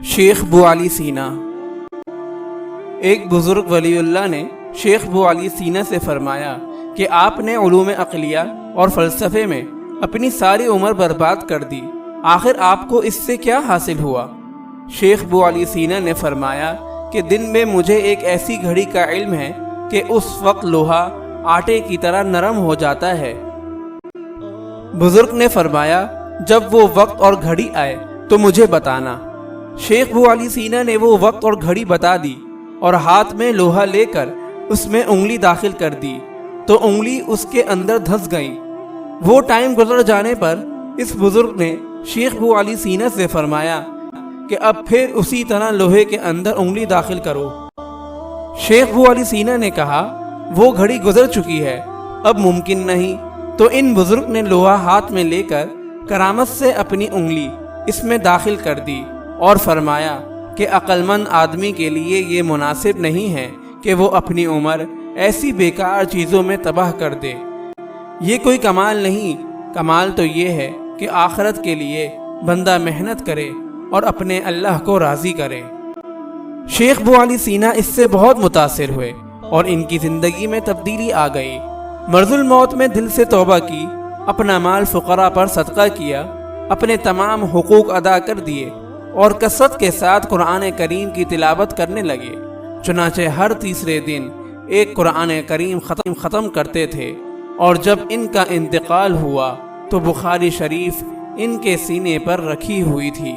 شیخ ابو علی سینا۔ ایک بزرگ ولی اللہ نے شیخ ابو علی سینا سے فرمایا کہ آپ نے علوم عقلیہ اور فلسفے میں اپنی ساری عمر برباد کر دی، آخر آپ کو اس سے کیا حاصل ہوا؟ شیخ ابو علی سینا نے فرمایا کہ دن میں مجھے ایک ایسی گھڑی کا علم ہے کہ اس وقت لوہا آٹے کی طرح نرم ہو جاتا ہے۔ بزرگ نے فرمایا جب وہ وقت اور گھڑی آئے تو مجھے بتانا۔ شیخ ابو علی سینا نے وہ وقت اور گھڑی بتا دی اور ہاتھ میں لوہا لے کر اس میں انگلی داخل کر دی تو انگلی اس کے اندر دھس گئی۔ وہ ٹائم گزر جانے پر اس بزرگ نے شیخ ابو علی سینا سے فرمایا کہ اب پھر اسی طرح لوہے کے اندر انگلی داخل کرو۔ شیخ ابو علی سینا نے کہا وہ گھڑی گزر چکی ہے، اب ممکن نہیں۔ تو ان بزرگ نے لوہا ہاتھ میں لے کر کرامت سے اپنی انگلی اس میں داخل کر دی اور فرمایا کہ عقل مند آدمی کے لیے یہ مناسب نہیں ہے کہ وہ اپنی عمر ایسی بیکار چیزوں میں تباہ کر دے۔ یہ کوئی کمال نہیں، کمال تو یہ ہے کہ آخرت کے لیے بندہ محنت کرے اور اپنے اللہ کو راضی کرے۔ شیخ ابو علی سینا اس سے بہت متاثر ہوئے اور ان کی زندگی میں تبدیلی آ گئی۔ مرض الموت میں دل سے توبہ کی، اپنا مال فقراء پر صدقہ کیا، اپنے تمام حقوق ادا کر دیے اور کثرت کے ساتھ قرآن کریم کی تلاوت کرنے لگے۔ چنانچہ ہر تیسرے دن ایک قرآن کریم ختم کرتے تھے، اور جب ان کا انتقال ہوا تو بخاری شریف ان کے سینے پر رکھی ہوئی تھی۔